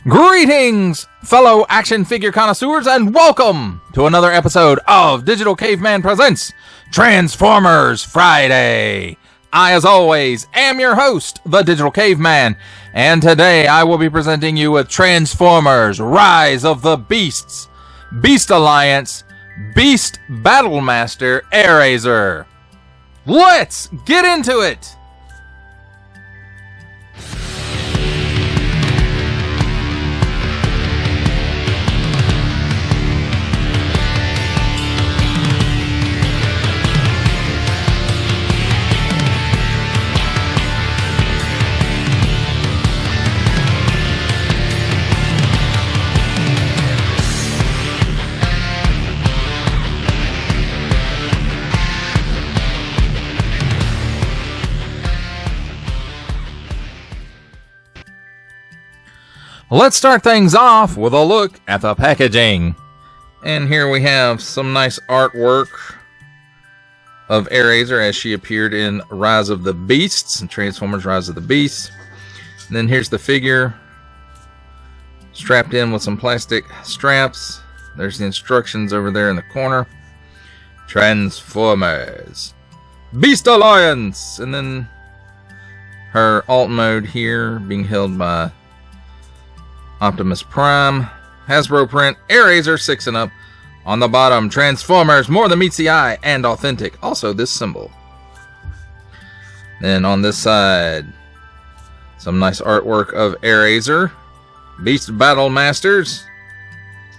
Greetings, fellow action figure connoisseurs, and welcome to another episode of Digital Caveman Presents Transformers Friday. I, as always, am your host, the Digital Caveman, and today I will be presenting you with Transformers Rise of the Beasts, Beast Alliance, Beast Battlemaster Airazor. Let's get into it! Let's start things off with a look at the packaging. And here we have some nice artwork of Airazor as she appeared in Rise of the Beasts, and Transformers Rise of the Beasts. And then here's the figure strapped in with some plastic straps. There's the instructions over there in the corner. Transformers Beast Alliance! And then her alt mode here being held by Optimus Prime, Hasbro print, Airazor 6 and up. On the bottom, Transformers, more than meets the eye, and authentic. Also this symbol. Then on this side, some nice artwork of Airazor, Beast Battle Masters,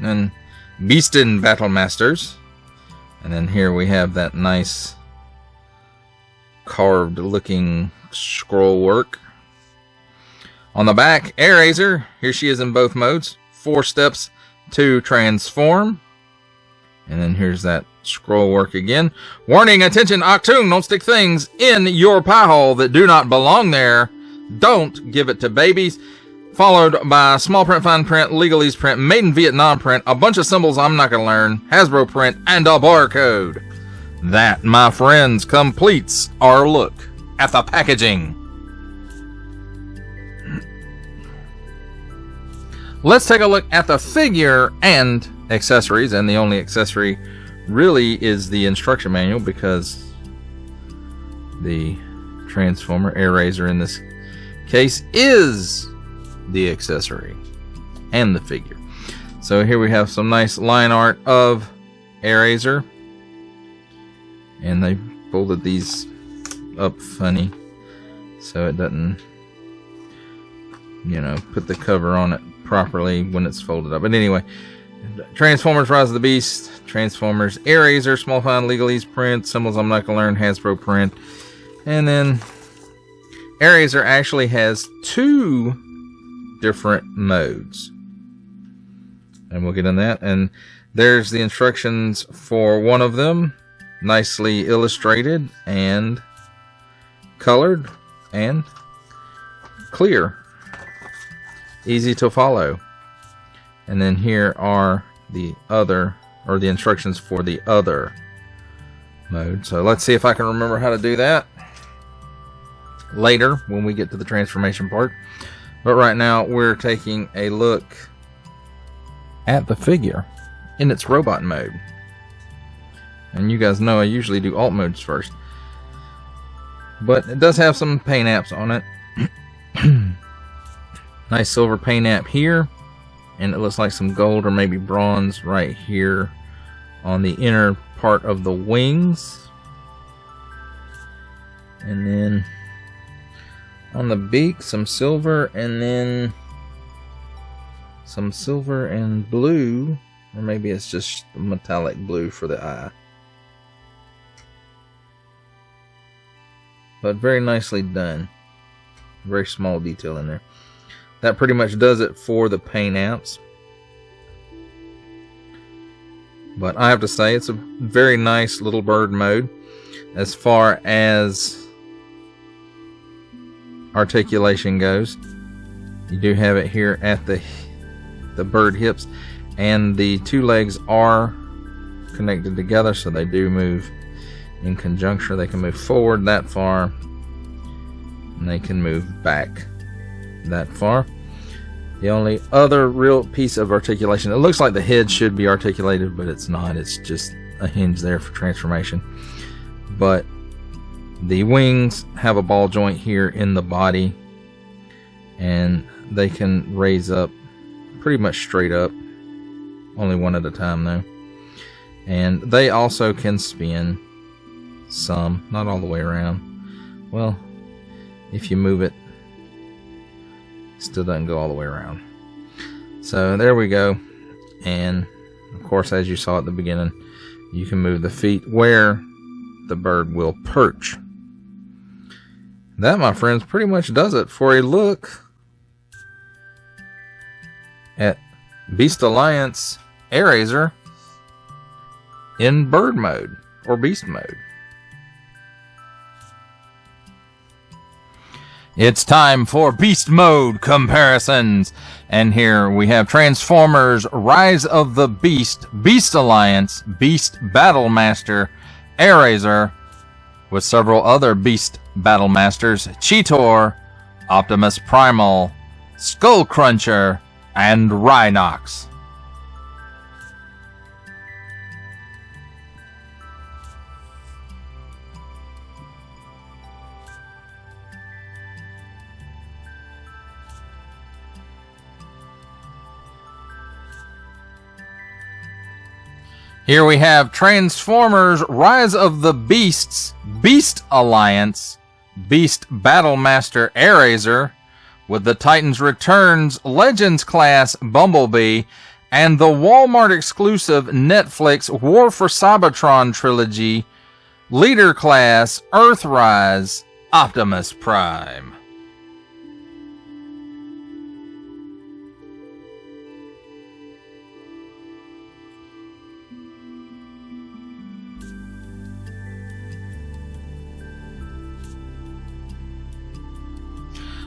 and Beastin' Battle Masters. And then here we have that nice carved looking scroll work. On the back, Airazor, here she is in both modes. 4 steps to transform. And then here's that scroll work again. Warning, attention, Octoon, don't stick things in your pie hole that do not belong there. Don't give it to babies. Followed by small print, fine print, legalese print, made in Vietnam print, a bunch of symbols I'm not going to learn, Hasbro print, and a barcode. That, my friends, completes our look at the packaging. Let's take a look at the figure and accessories, and the only accessory really is the instruction manual, because the Transformer Airazor in this case is the accessory and the figure. So here we have some nice line art of Airazor, and they folded these up funny so it doesn't, put the cover on it properly when it's folded up. But anyway, Transformers Rise of the Beast, Transformers Airazor, small fine legalese print, symbols I'm not going to learn, Hasbro print. And then Airazor actually has 2 different modes, and we'll get in that. And there's the instructions for one of them, nicely illustrated and colored and clear, easy to follow. And then here are the other, or the instructions for the other mode. So let's see if I can remember how to do that later when we get to the transformation part. But right now we're taking a look at the figure in its robot mode. And you guys know I usually do alt modes first, but it does have some paint apps on it. Nice silver paint app here, and it looks like some gold or maybe bronze right here on the inner part of the wings. And then on the beak, some silver, and then some silver and blue, or maybe it's just metallic blue for the eye. But very nicely done. Very small detail in there. That pretty much does it for the paint apps. But I have to say, it's a very nice little bird mode. As far as articulation goes, you do have it here at the bird hips, and the 2 legs are connected together, so they do move in conjunction. They can move forward that far, and they can move back that far. The only other real piece of articulation, it looks like the head should be articulated, but it's not. It's just a hinge there for transformation. But the wings have a ball joint here in the body, and they can raise up pretty much straight up, only one at a time though. And they also can spin some, not all the way around. Well, if you move it, still doesn't go all the way around. So there we go. And of course, as you saw at the beginning, you can move the feet where the bird will perch. That, my friends, pretty much does it for a look at Beast Alliance Airazor in bird mode or beast mode. It's time for beast mode comparisons. And here we have Transformers Rise of the Beast, Beast Alliance, Beast Battle Master, Airazor, with several other Beast Battle Masters, Cheetor, Optimus Primal, Skull Cruncher, and Rhinox. Here we have Transformers Rise of the Beasts, Beast Alliance, Beast Battle Master Airazor, with the Titans Returns Legends class Bumblebee, and the Walmart exclusive Netflix War for Cybertron trilogy, Leader class Earthrise Optimus Prime.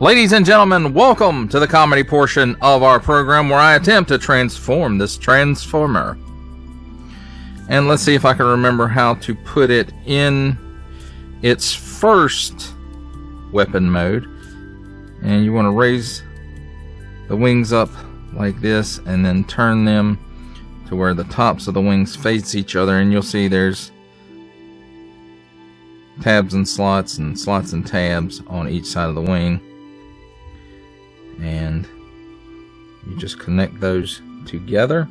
Ladies and gentlemen, welcome to the comedy portion of our program where I attempt to transform this Transformer. And let's see if I can remember how to put it in its first weapon mode. And you want to raise the wings up like this and then turn them to where the tops of the wings face each other, and you'll see there's tabs and slots and tabs on each side of the wing. And you just connect those together.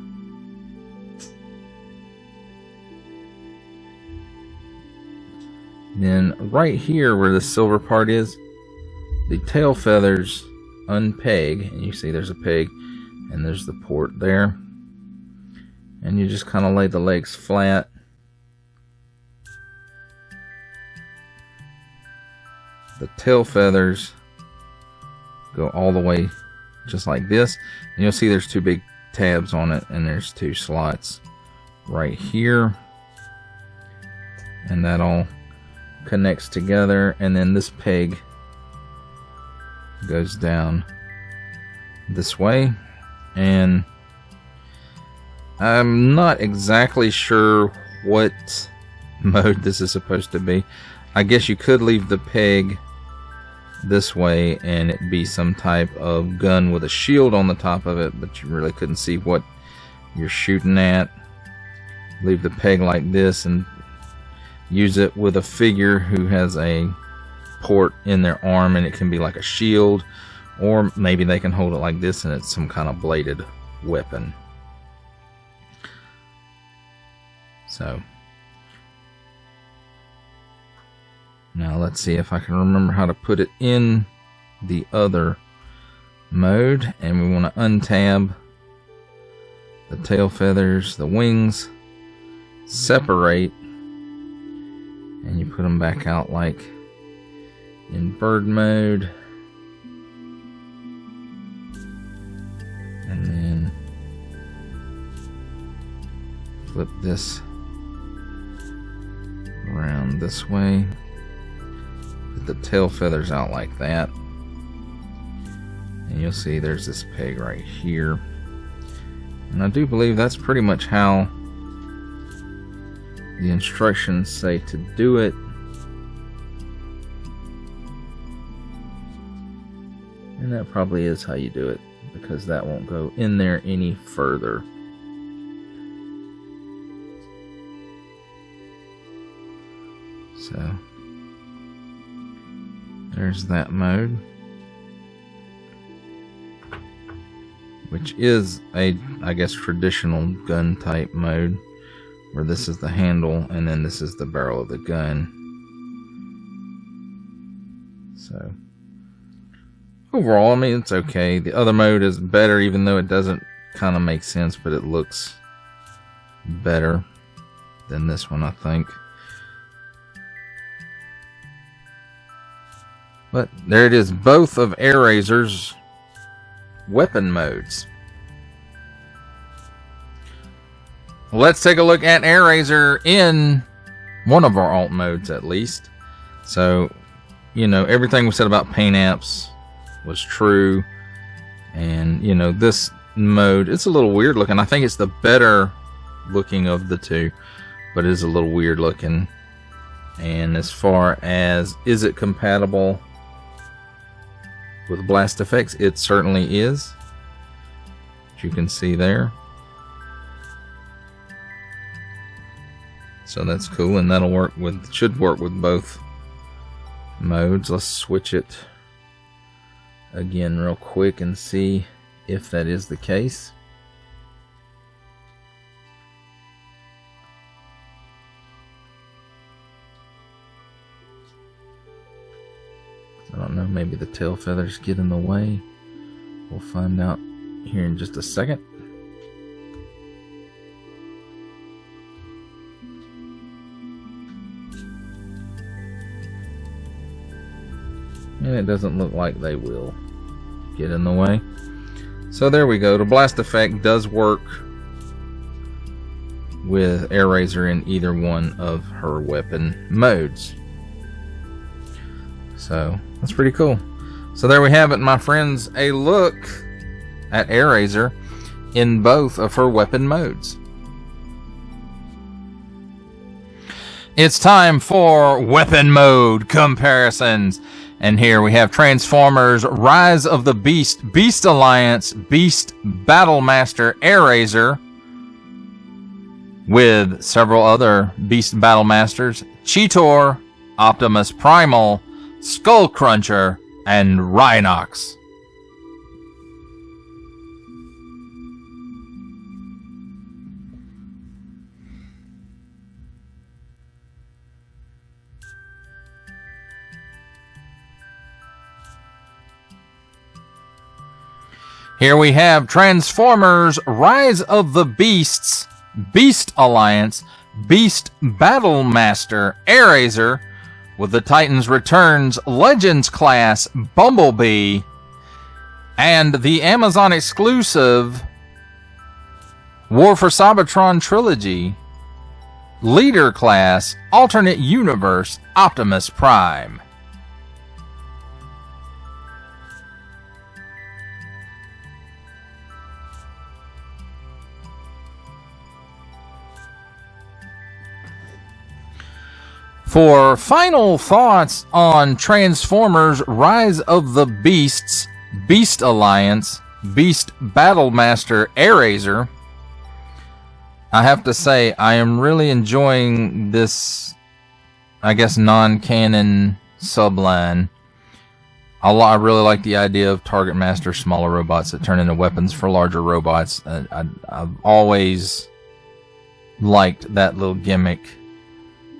Then right here where the silver part is, the tail feathers unpeg, and you see there's a peg and there's the port there. And you just kind of lay the legs flat. The tail feathers go all the way just like this, and you'll see there's two big tabs on it, and there's two slots right here, and that all connects together. And then this peg goes down this way, and I'm not exactly sure what mode this is supposed to be. I guess you could leave the peg this way and it be some type of gun with a shield on the top of it, but you really couldn't see what you're shooting at. Leave the peg like this and use it with a figure who has a port in their arm, and it can be like a shield, or maybe they can hold it like this and it's some kind of bladed weapon. So now let's see if I can remember how to put it in the other mode. And we want to untab the tail feathers, the wings, separate, and you put them back out like in bird mode. And then flip this around this way. The tail feathers out like that, and you'll see there's this peg right here, and I do believe that's pretty much how the instructions say to do it. And And that probably is how you do it, because that won't go in there any further. So there's that mode, which is a, I guess, traditional gun type mode, where this is the handle and then this is the barrel of the gun. So overall, I mean, it's okay. The other mode is better, even though it doesn't kind of make sense, but it looks better than this one, I think. But there it is, both of Airazor's weapon modes. Let's take a look at Airazor in one of our alt modes, at least. So, you know, everything we said about paint apps was true. And, you know, this mode, it's a little weird looking. I think it's the better looking of the two, but it is a little weird looking. And as far as, is it compatible with blast effects? It certainly is, as you can see there. So that's cool, and that'll work with, should work with both modes. Let's switch it again real quick and see if that is the case. I don't know, maybe the tail feathers get in the way. We'll find out here in just a second. And it doesn't look like they will get in the way. So there we go. The blast effect does work with Airazor in either one of her weapon modes. So that's pretty cool. So there we have it, my friends, a look at Airazor in both of her weapon modes. It's time for weapon mode comparisons. And here we have Transformers Rise of the Beast, Beast Alliance, Beast Battle Master Airazor, with several other Beast Battle Masters: Cheetor, Optimus Primal, Skull Cruncher, and Rhinox. Here we have Transformers Rise of the Beasts, Beast Alliance, Beast Battle Master Airazor, with the Titans Returns Legends class Bumblebee, and the Amazon exclusive War for Cybertron Trilogy Leader class Alternate Universe Optimus Prime. For final thoughts on Transformers Rise of the Beasts, Beast Alliance, Beast Battle Master Airazor, I have to say I am really enjoying this, I guess, non-canon subline. I really like the idea of Target Master smaller robots that turn into weapons for larger robots. I've always liked that little gimmick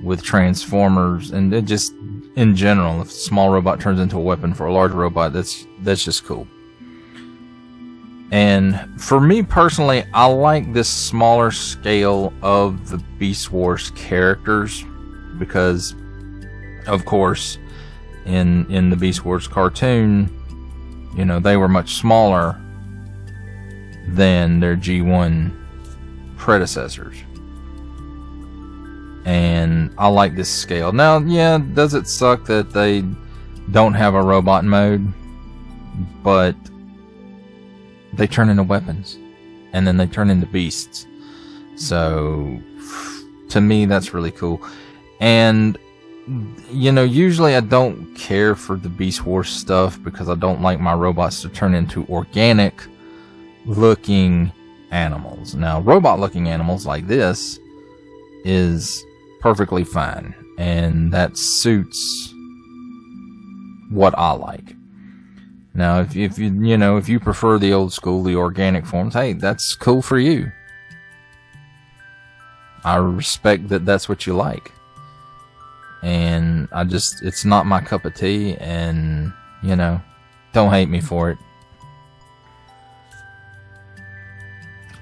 with Transformers, and it just in general, if a small robot turns into a weapon for a large robot, that's just cool. And for me personally, I like this smaller scale of the Beast Wars characters, because of course in the Beast Wars cartoon, you know, they were much smaller than their G1 predecessors. And I like this scale. Now, yeah, does it suck that they don't have a robot mode? But they turn into weapons, and then they turn into beasts. So, to me, that's really cool. And you know, usually I don't care for the Beast Wars stuff because I don't like my robots to turn into organic looking animals. Now, robot looking animals like this is perfectly fine, and that suits what I like. Now, if you prefer the old school, the organic forms, hey, that's cool for you. I respect that that's what you like. And it's not my cup of tea, and, you know, don't hate me for it.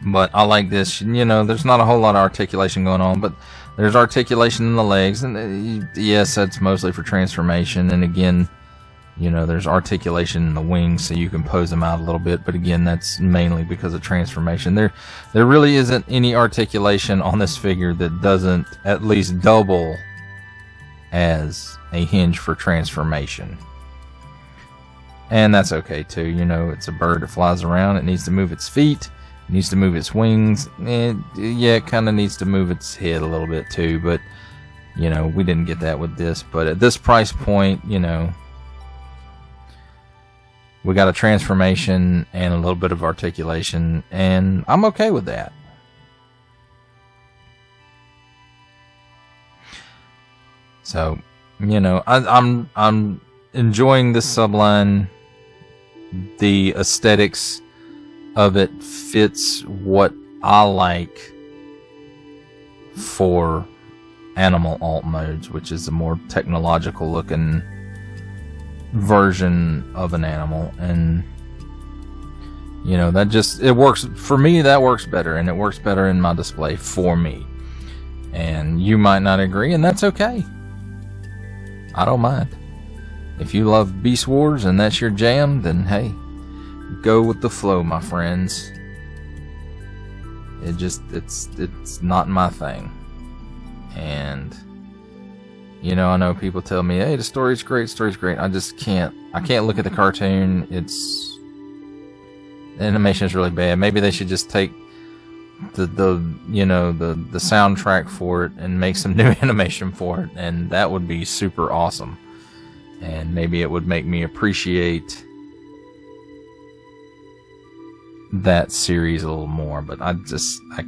But I like this, you know, there's not a whole lot of articulation going on, but there's articulation in the legs, and yes, that's mostly for transformation, and again, you know, there's articulation in the wings, so you can pose them out a little bit, but again, that's mainly because of transformation. There really isn't any articulation on this figure that doesn't at least double as a hinge for transformation. And that's okay too, you know, it's a bird that flies around, it needs to move its feet, it needs to move its wings, and yeah, it kind of needs to move its head a little bit too, but, you know, we didn't get that with this, but at this price point, you know, we got a transformation and a little bit of articulation, and I'm okay with that. So, you know, I'm enjoying this subline. The aesthetics of it fits what I like for animal alt modes, which is a more technological looking version of an animal, and you know, that just, it works for me. That works better, and it works better in my display for me. And you might not agree, and that's okay. I don't mind. If you love Beast Wars and that's your jam, then hey, go with the flow, my friends. It's not my thing. And you know, I know people tell me, hey, the story's great, I just can't look at the cartoon. The animation is really bad. Maybe they should just take the soundtrack for it and make some new animation for it, and that would be super awesome. And maybe it would make me appreciate that series a little more, but I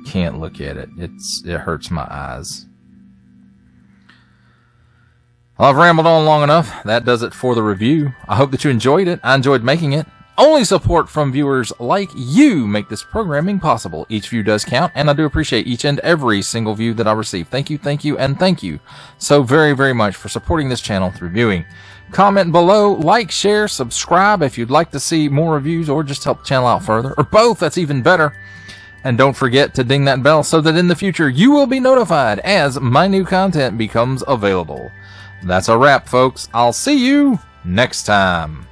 can't look at it. It hurts my eyes. Well, I've rambled on long enough. That does it for the review. I hope that you enjoyed it. I enjoyed making it. Only support from viewers like you make this programming possible. Each view does count, and I do appreciate each and every single view that I receive. Thank you, and thank you so very, very much for supporting this channel through viewing. Comment below, like, share, subscribe if you'd like to see more reviews or just help the channel out further, or both, that's even better. And don't forget to ding that bell so that in the future you will be notified as my new content becomes available. That's a wrap, folks. I'll see you next time.